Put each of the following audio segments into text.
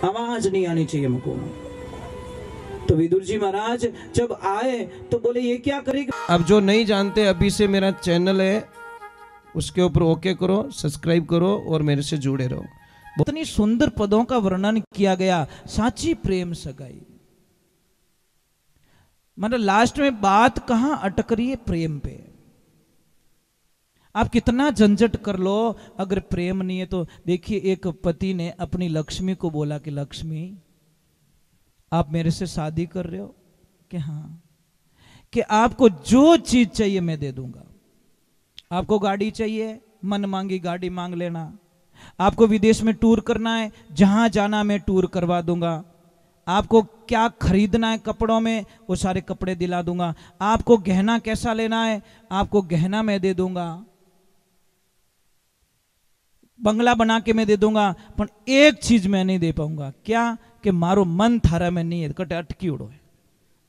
आवाज नहीं आनी चाहिए हमको। तो विदुर जी महाराज जब आए तो बोले ये क्या करेगा। अब जो नहीं जानते, अभी से मेरा चैनल है उसके ऊपर ओके करो, सब्सक्राइब करो और मेरे से जुड़े रहो। इतनी सुंदर पदों का वर्णन किया गया, साची प्रेम सगाई। मतलब लास्ट में बात कहां अटक रही है? प्रेम पे। आप कितना झंझट कर लो, अगर प्रेम नहीं है तो देखिए, एक पति ने अपनी लक्ष्मी को बोला कि लक्ष्मी आप मेरे से शादी कर रहे हो? कि हाँ। कि आपको जो चीज चाहिए मैं दे दूंगा। आपको गाड़ी चाहिए, मन मांगी गाड़ी मांग लेना। आपको विदेश में टूर करना है, जहां जाना मैं टूर करवा दूंगा। आपको क्या खरीदना है कपड़ों में, वो सारे कपड़े दिला दूंगा। आपको गहना कैसा लेना है, आपको गहना मैं दे दूंगा। बंगला बना के मैं दे दूंगा, पर एक चीज मैं नहीं दे पाऊंगा। क्या? कि मारो मन थारा में नहीं है, कटे अटकी उड़ो है।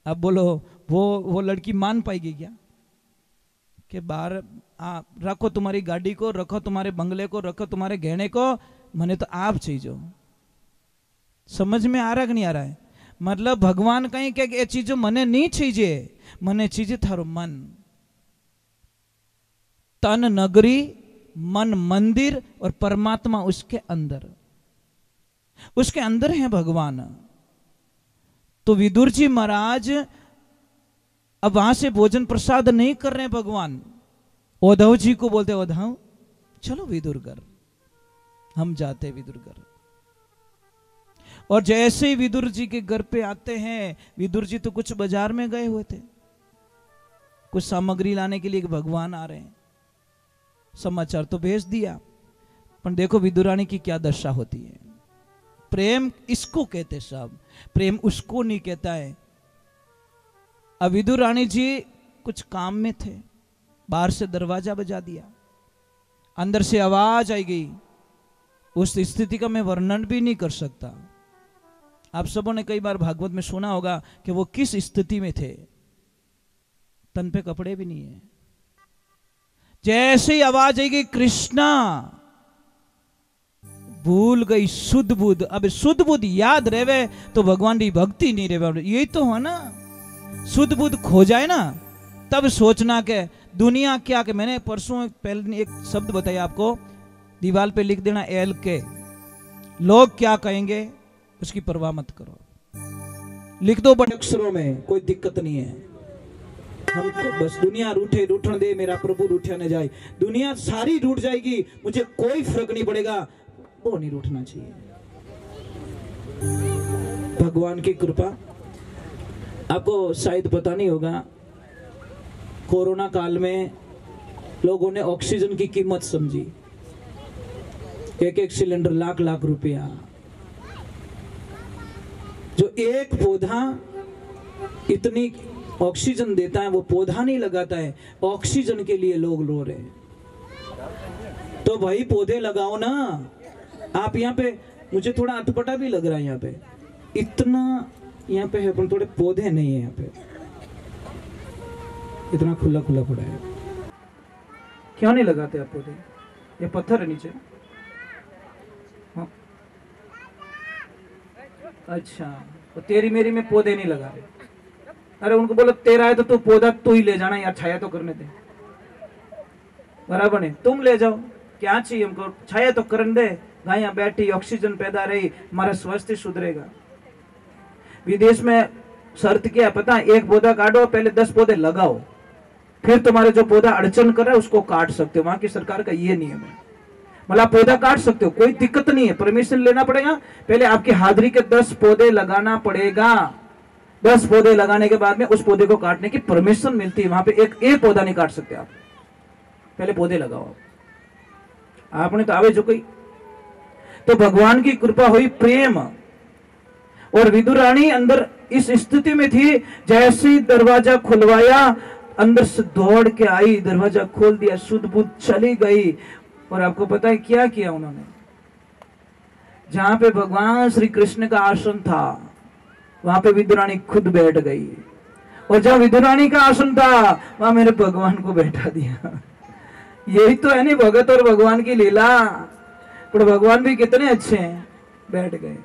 अब बोलो वो लड़की मान पाएगी क्या? कि बाहर रखो तुम्हारी गाड़ी को, रखो तुम्हारे बंगले को, रखो तुम्हारे गहने को, मने तो आप चाहिए। समझ में आ रहा कि नहीं आ रहा है? मतलब भगवान कहीं क्या ये चीजों मने नहीं चाहिए, मने चाहिए थारो मन। तन नगरी, मन मंदिर और परमात्मा उसके अंदर, उसके अंदर है भगवान। तो विदुर जी महाराज अब वहां से भोजन प्रसाद नहीं कर रहे हैं भगवान। उद्धव जी को बोलते, उद्धव चलो विदुरगढ़, हम जाते विदुरगढ़। और जैसे ही विदुर जी के घर पे आते हैं, विदुर जी तो कुछ बाजार में गए हुए थे, कुछ सामग्री लाने के लिए भगवान आ रहे हैं। समाचार तो भेज दिया, पर देखो विदुरानी की क्या दशा होती है। प्रेम इसको कहते सब, प्रेम उसको नहीं कहता है। अब विदुर रानी जी कुछ काम में थे, बाहर से दरवाजा बजा दिया, अंदर से आवाज आई गई। उस स्थिति का मैं वर्णन भी नहीं कर सकता। आप सबों ने कई बार भागवत में सुना होगा कि वो किस स्थिति में थे। तन पे कपड़े भी नहीं है। जैसे ही आवाज आई गई कृष्णा, भूल गई शुद्ध बुद्ध। अब शुद्ध बुद्ध याद रहे तो भगवान की भक्ति नहीं रहे। यही तो है ना, शुद्ध बुद्ध खो जाए ना तब सोचना के दुनिया क्या। के मैंने परसों पहले एक शब्द बताया आपको, दीवार पे लिख देना एल के, लोग क्या कहेंगे उसकी परवाह मत करो। लिख दो बड़े अक्षरों में, कोई दिक्कत नहीं है। हम तो बस दुनिया रूठे रूठन दे, मेरा प्रभु रूठा न जाए। दुनिया सारी रूठ जाएगी, मुझे कोई फर्क नहीं पड़ेगा, वो नहीं रूठना चाहिए। भगवान की कृपा। आपको शायद पता नहीं होगा, कोरोना काल में लोगों ने ऑक्सीजन की कीमत समझी। एक एक सिलेंडर लाख लाख रुपया। जो एक पौधा इतनी ऑक्सीजन देता है, वो पौधा नहीं लगाता है। ऑक्सीजन के लिए लोग रो रहे हैं। तो भाई पौधे लगाओ ना। आप यहाँ पे, मुझे थोड़ा अटपटा भी लग रहा है यहाँ पे, इतना यहाँ पे है पर थोड़े पौधे नहीं है यहाँ पे, इतना खुला खुला पड़ा है। क्यों नहीं लगाते आप पौधे? ये पत्थर है नीचे। हाँ। अच्छा, तो तेरी मेरी में पौधे नहीं लगा रहे। अरे उनको बोलो तेरा है तो तू पौधा तू ही ले जाना यार, छाया तो करने दे। बराबर नहीं, तुम ले जाओ, क्या चाहिए हमको, छाया तो करने दे। गाया बैठी, ऑक्सीजन पैदा रही, हमारा स्वास्थ्य सुधरेगा। विदेश में शर्त क्या है पता है? एक पौधा काटो, पहले 10 पौधे लगाओ, फिर तुम्हारे जो पौधा अड़चन कर रहा है उसको काट सकते हो। वहां की सरकार का ये नियम है। मतलब पौधा काट सकते हो, कोई दिक्कत नहीं है, परमिशन लेना पड़ेगा। पहले आपकी हाजिरी के 10 पौधे लगाना पड़ेगा। 10 पौधे लगाने के बाद में उस पौधे को काटने की परमिशन मिलती है। वहां पे एक पौधा नहीं काट सकते आप, पहले पौधे लगाओ। आपने तो आवे जो कोई। तो भगवान की कृपा हुई, प्रेम। और विदुर रानी अंदर इस स्थिति में थी, जैसे दरवाजा खुलवाया अंदर से दौड़ के आई, दरवाजा खोल दिया, शुद्ध बुद्ध चली गई। और आपको पता है क्या किया उन्होंने? जहां पे भगवान श्री कृष्ण का आसन था वहां पे विदुर रानी खुद बैठ गई। और जहां विदुर रानी का आसन था वहां मेरे भगवान को बैठा दिया। यही तो है नहीं भगत और भगवान की लीला। पर भगवान भी कितने अच्छे हैं, बैठ गए।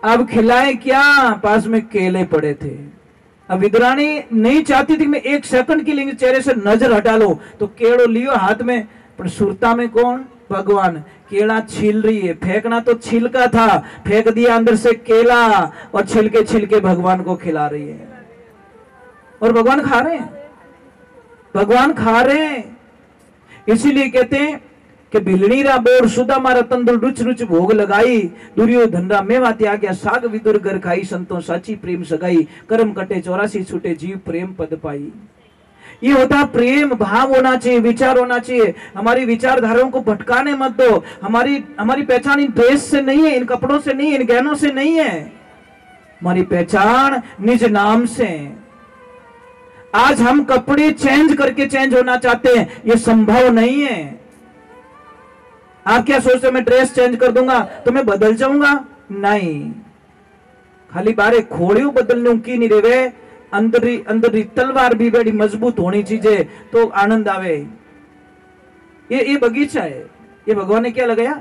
अब खिलाए क्या, पास में केले पड़े थे। अब विदुरानी नहीं चाहती थी मैं एक सेकंड के लिए चेहरे से नजर हटा लो, तो केड़ो लियो हाथ में, पर सुरता में कौन, भगवान। केला छील रही है, फेंकना तो छिलका था, फेंक दिया अंदर से केला, और छिलके छिलके भगवान को खिला रही है। और भगवान खा रहे हैं, भगवान खा रहे हैं। इसीलिए कहते हैं कि बिलनी रा बोर सुदा मारा तंदुर रुच रुच भोग लगाई, दुर्योधन रा मेवा त्याग्या साग विदुर घर खाई, संतों साची प्रेम सगाई, कर्म कटे 84 छूटे जीव प्रेम पद पाई। ये होता प्रेम भाव होना चाहिए, विचार होना चाहिए। हमारी विचारधाराओं को भटकाने मत दो। हमारी पहचान इन ड्रेस से नहीं है, इन कपड़ों से नहीं है, इन गहनों से नहीं है। हमारी पहचान निज नाम से। आज हम कपड़े चेंज करके चेंज होना चाहते हैं, ये संभव नहीं है। आप क्या सोचते हो मैं ड्रेस चेंज कर दूंगा तो मैं बदल जाऊंगा? नहीं, खाली बारे खोड़ियों बदलने की नहीं रेवे, अंदरी तलवार भी बड़ी मजबूत होनी चाहिए तो आनंद आवे। ये बगीचा है, ये भगवान ने क्या लगाया,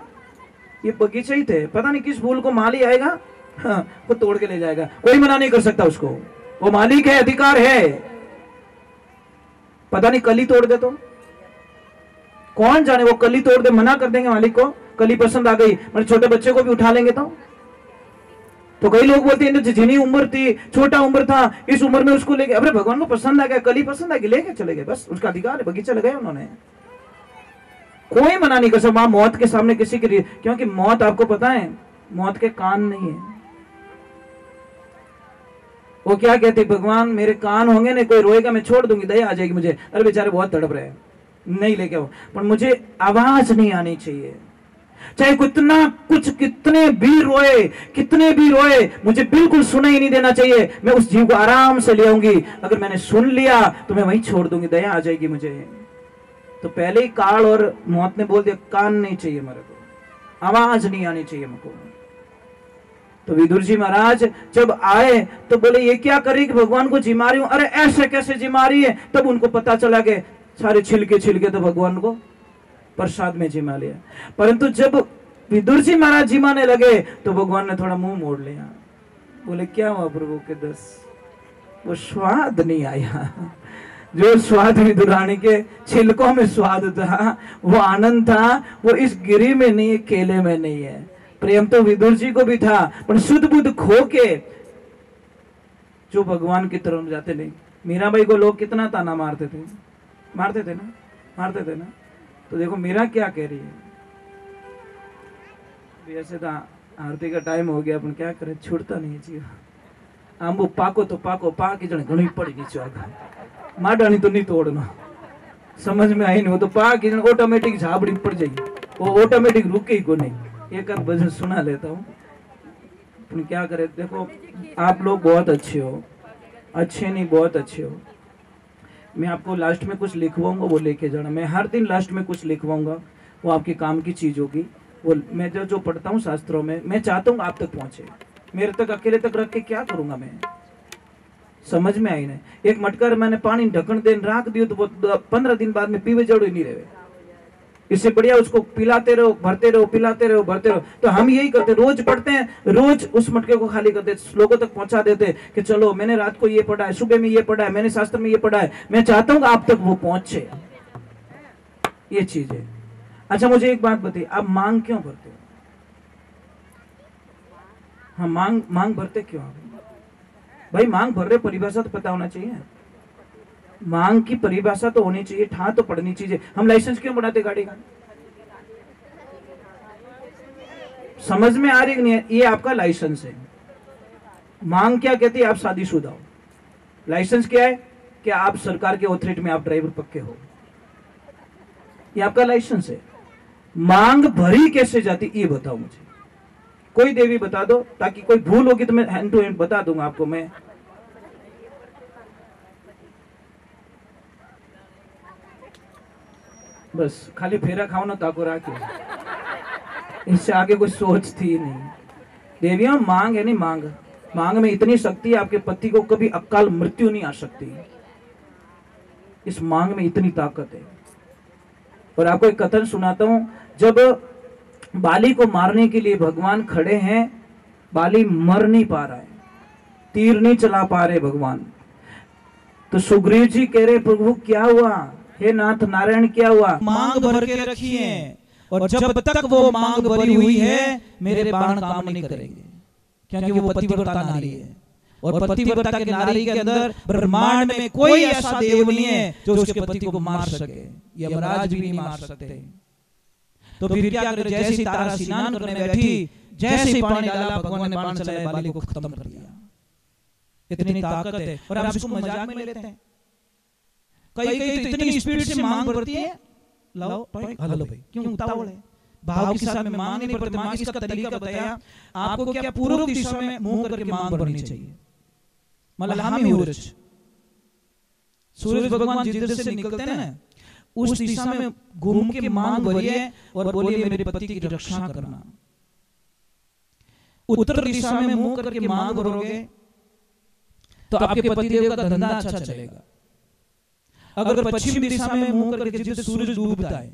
ये बगीचा ही थे। पता नहीं किस फूल को माली आएगा, हाँ, वो तोड़ के ले जाएगा, कोई मना नहीं कर सकता उसको, वो मालिक है, अधिकार है। पता नहीं कली तोड़ दे तो कौन जाने, वो कली तोड़ दे, मना कर देंगे मालिक को। कली पसंद आ गई, मतलब छोटे बच्चे को भी उठा लेंगे तो कई लोग बोलते हैं जितनी उम्र थी, छोटा उम्र था, इस उम्र में उसको लेके, अरे भगवान को पसंद आ गया, कली पसंद आ गई, लेके चले गए, बस उसका अधिकार है, बगीचा लगाया उन्होंने, कोई मना नहीं कर सकता। वहां मौत के सामने किसी के लिए, क्योंकि मौत आपको पता है मौत के कान नहीं है। वो क्या कहते, भगवान मेरे कान होंगे ना, कोई रोएगा मैं छोड़ दूंगी, दया आ जाएगी मुझे, अरे बेचारे बहुत तड़प रहे हैं, नहीं लेके आओ, पर मुझे आवाज नहीं आनी चाहिए, चाहे कितने भी रोए, मुझे बिल्कुल सुनाई नहीं देना चाहिए। मैं उस जीव को आराम से ले आऊंगी, अगर मैंने सुन लिया तो मैं वहीं छोड़ दूंगी, दया आ जाएगी मुझे। तो पहले ही काल और मौत ने बोल दिया, कान नहीं चाहिए मेरे को, आवाज नहीं आनी चाहिए मुझको। तो विदुर जी महाराज जब आए तो बोले ये क्या करी कि भगवान को जिमा रही हूं, अरे ऐसे कैसे जिमा रही है। तब उनको पता चला कि सारे छिलके तो भगवान को प्रसाद में जिमा लिया। परंतु जब विदुर जी महाराज जिमाने लगे तो भगवान ने थोड़ा मुंह मोड़ लिया, बोले क्या हुआ प्रभु के दस, वो स्वाद नहीं आया, जो स्वाद विदुरानी के छिलकों में स्वाद था, वो आनंद था, वो इस गिरी में नहीं है, केले में नहीं है। प्रेम तो विदुर जी को भी था, पर शुद्ध बुद्ध खो के जो भगवान की तरफ जाते नहीं। मीराबाई को लोग कितना ताना मारते थे ना। तो देखो मीरा क्या कह रही है, ऐसे तो आरती का टाइम हो गया, अपन क्या करें, छूटता नहीं चाहिए। आंबू पाको तो पाको, पाकी जने घणी पड़ी नीचे आगा, माडानी तो नहीं तोड़ना, समझ में आई नहीं, वो तो पाकी जने ऑटोमेटिक झाबड़ी पड़ जाएगी, वो ऑटोमेटिक रुके ही को नहीं। एक आध भजन सुना लेता हूँ, अपन क्या करें। देखो आप लोग बहुत अच्छे हो, अच्छे नहीं बहुत अच्छे हो। मैं आपको लास्ट में कुछ लिखवाऊंगा, वो लेके जाना। मैं हर दिन लास्ट में कुछ लिखवाऊंगा, वो आपके काम की चीज होगी। वो मैं जो पढ़ता हूँ शास्त्रों में, मैं चाहता हूँ आप तक पहुंचे। मेरे तक अकेले तक रख के क्या करूंगा मैं, समझ में आई नहीं। एक मटकर मैंने पानी ढक्कन देन रख दियो तो वो 15 दिन बाद में पीवे जड़ो ही नहीं रहे। इससे बढ़िया उसको पिलाते रहो, भरते रहो, पिलाते रहो, भरते रहो। तो हम यही करते, रोज पढ़ते हैं, रोज उस मटके को खाली करते, लोगों तक पहुंचा देते कि चलो मैंने रात को ये पढ़ा है, सुबह में ये पढ़ा है, मैंने शास्त्र में ये पढ़ा है। मैं चाहता हूँ आप तक वो पहुंचे, ये चीज है। अच्छा मुझे एक बात बताइए, आप मांग क्यों भरते हो? हाँ मांग भरते क्यों भाई? मांग भर रहे, परिभाषा तो पता होना चाहिए, मांग की परिभाषा तो होनी चाहिए, ठा तो पढ़नी चाहिए। हम लाइसेंस क्यों बनाते गाड़ी का? समझ में आ रही नहीं है? ये आपका लाइसेंस है। मांग क्या कहती है? आप शादीशुदा हो। लाइसेंस क्या है? कि आप सरकार के ऑथोरिटी में आप ड्राइवर पक्के हो, ये आपका लाइसेंस है। मांग भरी कैसे जाती ये बताओ मुझे, कोई देवी बता दो, ताकि कोई भूल होगी तो मैं हैंड टू हैंड बता दूंगा आपको। मैं बस खाली फेरा खाओ ना ताको राके, इससे आगे कोई सोच थी नहीं। देवियों मांग है नहीं, मांग में इतनी शक्ति है, आपके पति को कभी अकाल मृत्यु नहीं आ सकती। इस मांग में इतनी ताकत है। और आपको एक कथन सुनाता हूं, जब बाली को मारने के लिए भगवान खड़े हैं, बाली मर नहीं पा रहा है, तीर नहीं चला पा रहे भगवान। तो सुग्रीव जी कह रहे प्रभु क्या हुआ, हे नाथ नारायण क्या हुआ? मांग भर के रखी है और जब तक वो मांग भरी हुई है मेरे बाण काम नहीं करेंगे, क्योंकि वो पतिव्रता नारी है और पतिव्रता के नारी के अंदर ब्रह्मांड में कोई ऐसा देव नहीं है जो उसके पति को मार सके, यमराज भी नहीं मार सकते। तो फिर क्या करे, जैसे ही तारा स्नान करने बैठी, जैसे ही पानी डाला भगवान ने बाण चलाया, बाली को खत्म कर दिया। इतनी ताकत है और आप इसको मजाक में लेते हैं। कई तो इतनी स्पीड से मांग बढ़ती है, लाओ हेलो भाई क्यों उतावल है, भाव के साथ में मांग नहीं पड़ती। मांग इसका तरीका बताया आपको, क्या पूर्व दिशा में मुंह करके मांग बढ़नी चाहिए। मलहामी सूरज, सूरज भगवान जिधर से निकलते हैं ना, उस दिशा में घूम के मांग भरिए और बोलिए मेरे पति की रक्षा करना। उत्तर दिशा में मुंह करके मांग भरोगे तो आपके पतिदेव का धंधा अच्छा चलेगा। अगर पश्चिम दिशा में मुंह करके जिधर सूरज डूबता है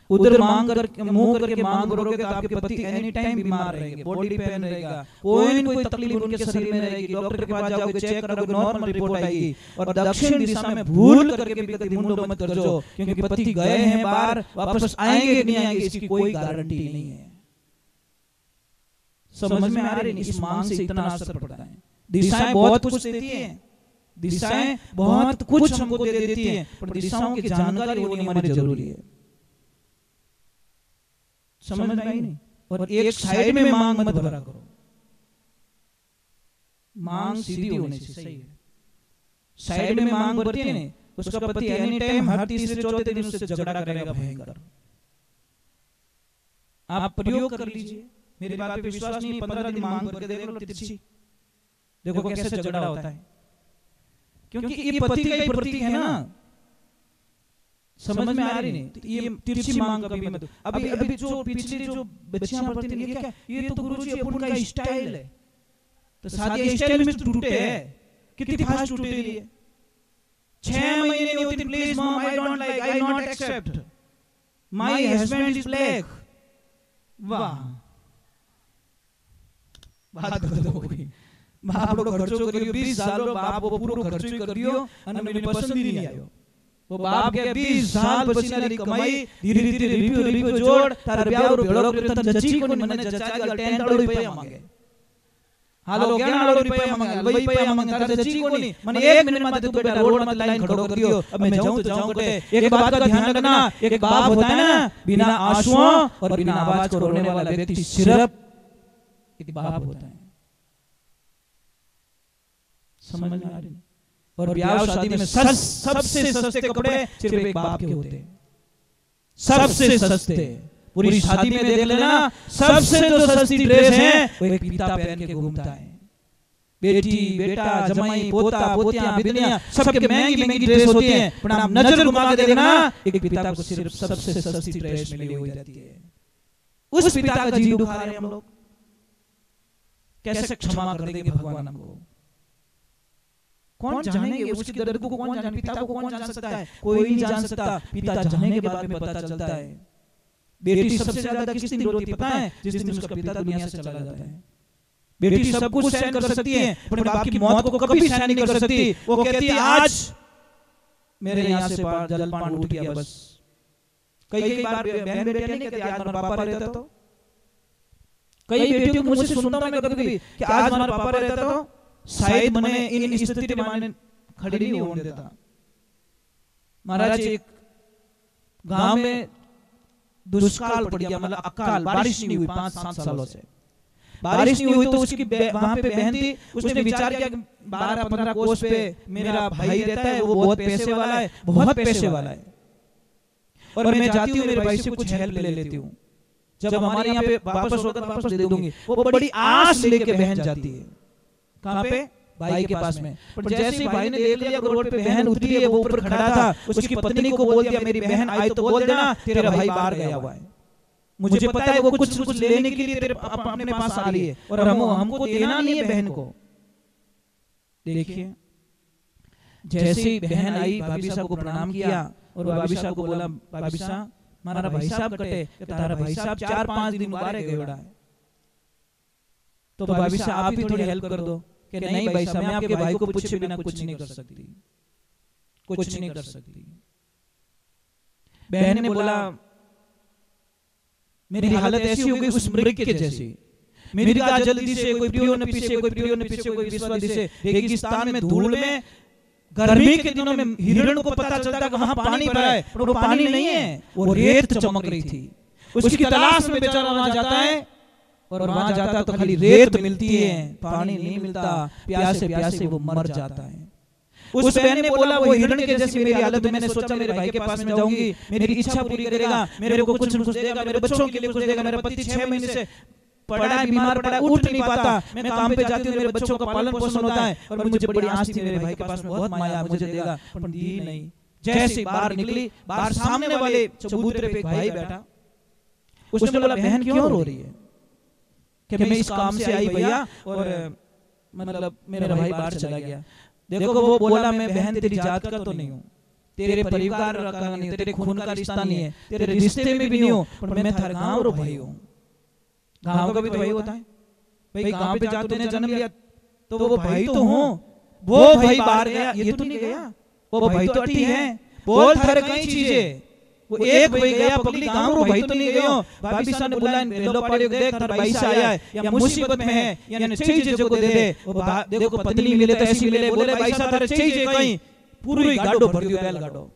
उधर मांग करके मुंह करके मांग भरोगे तो आपके पति एनी टाइम बीमार रहेंगे, बॉडी पेन रहेगा, कोई न कोई तकलीफ उनके शरीर में रहेगी। डॉक्टर के पास जाओगे, चेक करोगे, नॉर्मल रिपोर्ट आएगी। और दक्षिण दिशा में भूल करके भी कभी मुंडो मत कर जो, क्योंकि पति गए हैं बाहर, वापस आएंगे नहीं आएंगे इसकी कोई गारंटी नहीं है। समझ में आ रही है? इस मांग से इतना असर पड़ता है। दिशाएं बहुत कुछ देती है, दिशाएं बहुत कुछ हमको दे देती है, पर दिशाओं की जानकारी होनी हमारी जरूरी है। समझ में आई नहीं? और एक साइड में मांग मत भरा करो, मांग सीधी होनी चाहिए, सही है। साइड में मांग भरती है ना, उसका पति एनी टाइम हर तीसरे चौथे दिन उससे झगड़ा करेगा भयंकर। आप प्रयोग कर लीजिए, मेरी बात पे विश्वास नहीं, 15 दिन मांग भर के देख लो तिरछी, देखो कैसे झगड़ा होता है। क्योंकि ये पति का ही प्रतीक है ना। समझ में आ रही नहीं? तो ये तिरछी मांग कभी मत। अभी जो पिछली जो बच्चियां पढ़ती थी, ये क्या, ये तो गुरुजी अपन का स्टाइल है। तो शादी स्टाइल में तो टूटे है, कितनी फास्ट टूटे रही है। 6 महीने नहीं होती, please mom I don't like, I not accept, my husband is black. वाह, बात बदल हो गई। बाप लोग खर्चो करियो 20 साल, बाप वो पूरा खर्चो कर दियो અને મને પસંદ નહીં આવ્યો। वो बाप के 20 साल पसीनाની કમાઈ ધીરે ધીરે રીપીઓ જોડ તાર બ્યાવ ભેળો કર્યો તને જચી કોની મને જચાડી 10 રૂપિયા માંગે। હાલો 11 રૂપિયા માંગે, 20 રૂપિયા માંગે, તાર जची कोनी મને 1 मिनट में तू बेटा रोड में लाइन खड़ो कर दियो। अब मैं जाऊं तो जाऊं कटे। एक बात का ध्यान रखना, एक बाप होता है ना, बिना आंसुओं और बिना आवाज को रोने वाला व्यक्ति सिर्फ एक बाप होता है। समझ में आ रही? और ब्याह शादी में सबसे सस्ते कपड़े सिर्फ एक बाप के होते हैं, सबसे सस्ते। पूरी शादी में देख लेना, सबसे जो सस्ती ड्रेस है वो एक पिता पहन के घूमता है। बेटी, बेटा, जमाई, पोता, पोतियां, बिटियां, सबके महंगी महंगी ड्रेस होती है, पर आप नजर घुमा के देखना, एक पिता को सिर्फ सबसे सस्ती ड्रेस मिली हुई जाती है। उस पिता का जीव दुखा रहे हैं हम लोग, कैसे क्षमा कर देंगे भगवान हमको? कौन जानेंगे उसके दर्द को? कौन जाने? पिता को कौन जान सकता है? कोई नहीं जान सकता। पिता जाने के बाद में पता चलता है। बेटी सबसे ज्यादा किस दिन रोती पता है? जिस दिन उसका पिता दुनिया से चला जाता है। बेटी सब कुछ सहन कर सकती है, अपने बाप की मौत को कभी सहन नहीं कर सकती। वो कहती है आज मेरे यहाँ से जलपान उठ गया बस। कई बार बहन बेटियां नहीं कहती आज हमारा पापा रहता तो। कई बेटियों को मुझसे सुनता हूं मैं कभी कि आज हमारा पापा रहता तो शायद मैंने इन स्थिति में मैंने खड़ी नहीं होने देता। महाराज एक गांव में दुष्काल पड़ गया, मतलब अकाल, बारिश नहीं हुई 5-7 सालों से। बारिश नहीं हुई तो उसकी वहां पे बहन थी, उसने विचार किया कि 12-15 कोस पे मेरा भाई रहता है, वो बहुत पैसे वाला है, बहुत पैसे वाला है, और मैं जाती हूँ मेरे भाई से कुछ हेल्प ले लेती हूँ, जब हमारे यहाँ पे वापस होगा तो वापस दे दूंगी। वो बड़ी आस लेके बहन जाती है, कहाँ पे? भाई के पास में। पर जैसे ही भाई ने देख लिया रोड पे बहन उतरी है, वो ऊपर खड़ा था, उसकी पत्नी को बोल दिया मेरी बहन आई तो बोल देना तेरा भाई बाहर गया हुआ है, मुझे पता है वो कुछ लेने के लिए तेरे अपने पास आ रही है और हमको देना नहीं है बहन को। देखिए जैसे ही बहन आई, भाभी साहब को प्रणाम किया और भाभी साहब को बोला भाभी साहब हमारा भाई साहब कटे, तारा भाई साहब 4-5 दिन बाहर गए है। तो भाभी साहब आप ही थोड़ी हेल्प कर दो कि नहीं भाई साहब, मैं आपके भाई को पूछे बिना कुछ नहीं कर सकती, कुछ नहीं कर सकती। बहन ने बोला मेरी हालत ऐसी हो गई उस मृग के जैसी, मिर्गा जल्दी से, कोई प्रियो न पीछे, कोई प्रियो न पीछे, कोई विश्वा दिसे, रेगिस्तान में धूल में गर्मी के दिनों में हिरण को पता चलता कि वहां पानी भरा है, पर वो पानी नहीं है, वो रेत चमक रही थी। उसकी तलाश में बेचारा वहां जाता है और वहां जाता तो खाली रेत मिलती है, पानी नहीं मिलता, प्यासे प्यासे वो मर जाता है। उस बहन ने बोला वो हिरण के जैसी मेरी हालत, मैंने सोचा मेरे भाई के पास में जाऊंगी, मेरी इच्छा पूरी करेगा, मेरे को कुछ देगा, मेरे बच्चों के लिए कुछ देगा। मेरा पति 6 महीने से पड़ा है, बीमार पड़ा है, उठ नहीं पाता, मैं काम पे जाती हूँ, मेरे बच्चों का पालन पोषण होता है, और मुझे बड़ी आस थी मेरे भाई के पास में बहुत माया मुझे देगा, पर दी नहीं। जैसे बाहर निकली, बाहर सामने वाले चबूतरे पे एक भाई बैठा, उसने बोला बहन क्यों रो रही है? कि मैं इस काम से आई भैया और मतलब मेरा भाई बाहर चला गया। देखो वो बोला मैं बहन तेरी जात का तो नहीं हूँ, तेरे परिवार का नहीं, तेरे खून का रिश्ता नहीं है, तेरे रिश्ते में भी नहीं हूँ, पर मैं थारे गाँव रो भाई हूँ। गाँव का भी तो भाई होता है भाई, गाँव पे जाते ने जन्म लिया तो वो भाई तो हो, वो भाई बाहर गया ये तो नहीं गया, वो भाई तो अटी है, बोल थारे कई चीजें, वो एक भाई गया पगली गाँव रो भाई तो नहीं गयो। भाभी साहब ने बोला लो पड़े देख थारा भाई से आया है या मुसीबत में है या चीज जो को दे दे, देखो पत्नी मिले तो ऐसी मिले, बोले भाई साहब थारे चीज कहीं पूरी गाड़ो भर दियो, बैल गाड़ो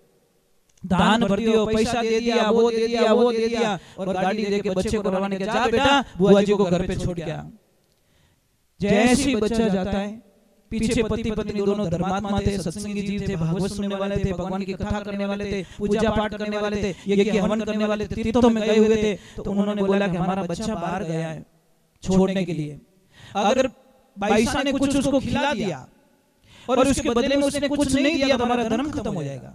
दान भर दियो, पैसा दे दिया, वो दे दिया, वो दे दिया, और गाड़ी दे के बच्चे को रवाना किया, जा बेटा बुआ जी को घर पे छोड़ गया। जैसे बच्चा जाता है, पीछे पति पत्नी दोनों धर्मात्मा थे, सत्संगी जीव थे, भागवत सुनने वाले थे, भगवान की कथा करने वाले थे, पूजा पाठ करने वाले थे, यज्ञ हवन करने वाले थे, तीर्थों में गए हुए थे। तो उन्होंने बोला कि हमारा बच्चा बाहर गया है छोड़ने के लिए, अगर बाईसा ने कुछ उसको खिला दिया और उसके बदले में उसने कुछ नहीं दिया तो हमारा धर्म खत्म हो जाएगा,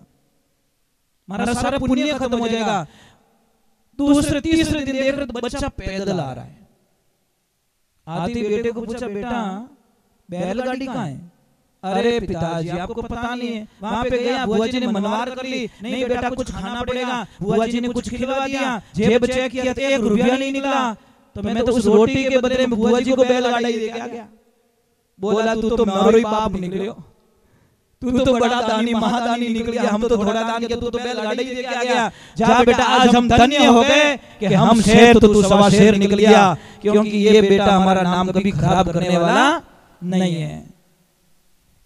हमारा सारा पुण्य खत्म हो जाएगा। दूसरे तीसरे दिन देख रहे बच्चा पैदल आ रहा है, आते बेटे को पूछा बेटा बैलगाड़ी कहाँ है? अरे पिताजी आपको पता नहीं है, वहां पे गया बुआ जी ने मनवार कर ली, नहीं बेटा कुछ खाना पड़ेगा, बुआ जी ने कुछ खिलवा दिया, जेब चेक किया तो 1 रुपया नहीं निकला, तो मैं तो उस रोटी के बदले में बुआ जी को बैलगाड़ी दे के आ गया। बोला तू तो मारो ही बाप निकलियो, तू तो बड़ा दानी महादानी निकल गया, हम तो थोड़ा दान किया, तू तो बैलगाड़ी दे के आ गया। जा बेटा आज हम धन्य हो गए कि हम शेर तो तू सवा शेर निकल गया, क्योंकि ये बेटा हमारा नाम कभी खराब करने वाला नहीं है।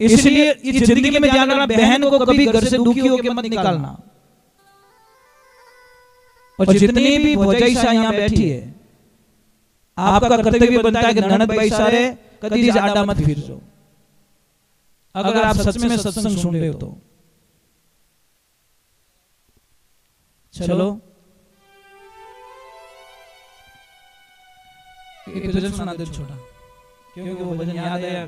इसलिए इस जिंदगी में ध्यान रखना, बहन को कभी घर से दुखी होकर मत निकालना। और जितनी भी भौजाई सा यहाँ बैठी है, आपका कर्तव्य बनता है कि ननद भाई सारे कभी ज्यादा मत फिर जाओ, अगर आप सच में सत्संग सुन रहे हो तो। चलो एक भजन सुना दे छोटा, क्योंकि वो भजन याद है।